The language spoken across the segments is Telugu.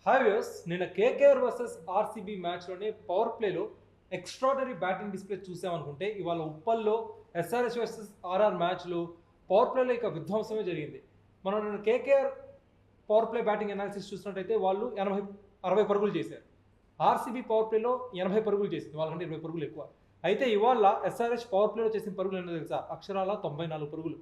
హాయ్ వ్యూయర్స్, నిన్న కేకేఆర్ వర్సెస్ ఆర్సీబీ మ్యాచ్లోనే పవర్ ప్లేలో ఎక్స్ట్రాడనరీ బ్యాటింగ్ డిస్ప్లే చూసామనుకుంటే ఇవాళ ఉప్పల్లో ఎస్ఆర్హెచ్ వర్సెస్ ఆర్ఆర్ మ్యాచ్లో పవర్ ప్లేలో ఇక విధ్వంసమే జరిగింది. మనం నిన్న KKR power play batting analysis చూసినట్టయితే వాళ్ళు 60 పరుగులు చేశారు. ఆర్సీబీ పవర్ ప్లేలో 80 పరుగులు చేసింది, వాళ్ళకంటే 20 పరుగులు ఎక్కువ. అయితే ఇవాళ ఎస్ఆర్హెచ్ పవర్ ప్లేలో చేసిన పరుగులు ఏంటో తెలుసా? అక్షరాల 94 పరుగులు.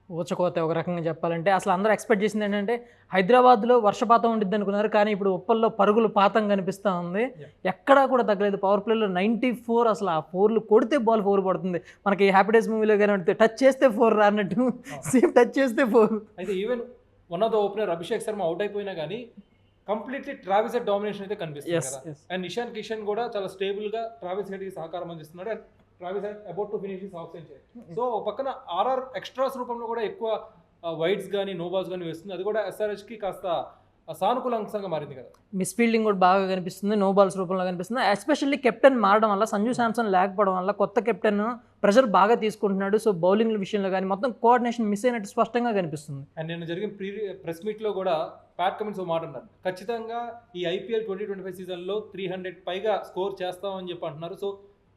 ఊచకోత ఒక రకంగా చెప్పాలంటే అసలు అందరూ ఎక్స్పెక్ట్ చేసింది ఏంటంటే హైదరాబాద్లో వర్షపాతం ఉండిద్ది అనుకున్నారు, కానీ ఇప్పుడు ఉప్పల్లో పరుగులు పాతం కనిపిస్తూ ఉంది. ఎక్కడా కూడా తగ్గలేదు. పవర్ ప్లేలో 94, అసలు ఆ 4లు కొడితే బాల్ 4 పడుతుంది. మనకి హ్యాపీ డేస్ మూవీలో కానీ టచ్ చేస్తే 4 రానట్టు సేమ్ టచ్ చేస్తే 4. అయితే even one of the opener Abhishek Sharma out అయిపోయినా కానీ కంప్లీట్లీ ట్రావిస్ హెడ్ డామినేషన్ అయితే కనిపిస్తుంది. అండ్ ఇషాన్ కిషన్ కూడా చాలా స్టేబుల్గా ట్రావిస్ హెడ్కి సహకారం అందిస్తున్నాడు. And Travis head about to finish his half century. So పక్కన ఆర్ఆర్ ఎక్స్ట్రాస్ రూపంలో కూడా ఎక్కువ వైడ్స్ కానీ నో బాల్స్ కానీ వేస్తుంది. అది కూడా ఎస్ఆర్హెచ్కి కాస్త సానుకూల అంశంగా మారింది కదా. మిస్ ఫీల్డింగ్ కూడా బాగా కనిపిస్తుంది, నో బాల్స్ రూపంలో కనిపిస్తుంది. ఎస్పెషల్లీ కెప్టెన్ మారడం వల్ల, సంజు శాంసన్ లేకపోవడం వల్ల కొత్త కెప్టెన్ ప్రెషర్ బాగా తీసుకుంటున్నాడు. సో బౌలింగ్ విషయంలో కానీ మొత్తం కోఆర్డినేషన్ మిస్ అయినట్టు స్పష్టంగా కనిపిస్తుంది. అండ్ నేను జరిగిన ప్రెస్ మీట్లో కూడా ప్యాట్ కమిన్స్ ఓ మాట అన్నారు, ఖచ్చితంగా ఈ ఐపీఎల్ 2025 సీజన్లో 300 పైగా స్కోర్ చేస్తామని చెప్పి అంటున్నారు. సో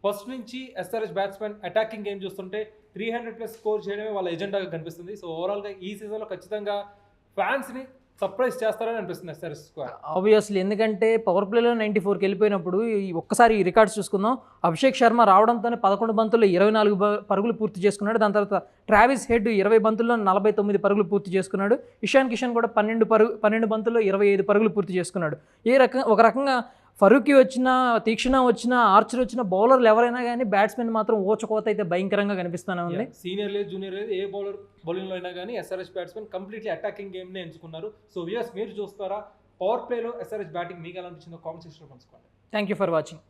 ఫస్ట్ నుంచి ఎస్ఆర్హెచ్ బ్యాట్స్మెన్ అటాకింగ్ గేమ్ చూస్తుంటే 300+ స్కోర్ చేయడమే వాళ్ళ ఎజెండాగా కనిపిస్తుంది. సో ఓవరాల్గా ఈ సీజన్లో ఖచ్చితంగా ఫ్యాన్స్ని సర్ప్రైజ్ చేస్తారని అనిపిస్తుంది ఎస్ఆర్హెచ్ స్క్వాడ్. ఆబ్వియస్లీ, ఎందుకంటే పవర్ ప్లేలో 94కి వెళ్ళిపోయినప్పుడు ఒక్కసారి ఈ రికార్డ్స్ చూసుకుందాం. అభిషేక్ శర్మ రావడంతోనే 11 బంతుల్లో 24 పరుగులు పూర్తి చేసుకున్నాడు. దాని తర్వాత ట్రావిస్ హెడ్ 20 బంతుల్లో 49 పరుగులు పూర్తి చేసుకున్నాడు. ఇషాన్ కిషన్ కూడా 12 బంతుల్లో 25 పరుగులు పూర్తి చేసుకున్నాడు. ఒక రకంగా ఫరూకీ వచ్చినా, తీక్షణ వచ్చినా, ఆర్చర్ వచ్చిన బౌలర్లు ఎవరైనా కానీ బ్యాట్స్మెన్ మాత్రం ఊచకోత అయితే భయంకరంగా కనిపిస్తూనే ఉంది. సీనియర్ లేదు, జూనియర్ లేదు, ఏ బౌలింగ్లో అయినా కానీ ఎస్ఆర్హెచ్ బ్యాట్స్మెన్ కంప్లీట్లీ అటాకింగ్ గేమ్నే ఎంచుకున్నారు. సో వ్యూయర్స్, మీరు చూస్తారా పవర్ ప్లేలో ఎస్ఆర్హెచ్ బ్యాటింగ్ మీకు ఎలా అనిపించిందో కామెంట్ సెక్షన్లో పంచుకోండి. Thank you for watching.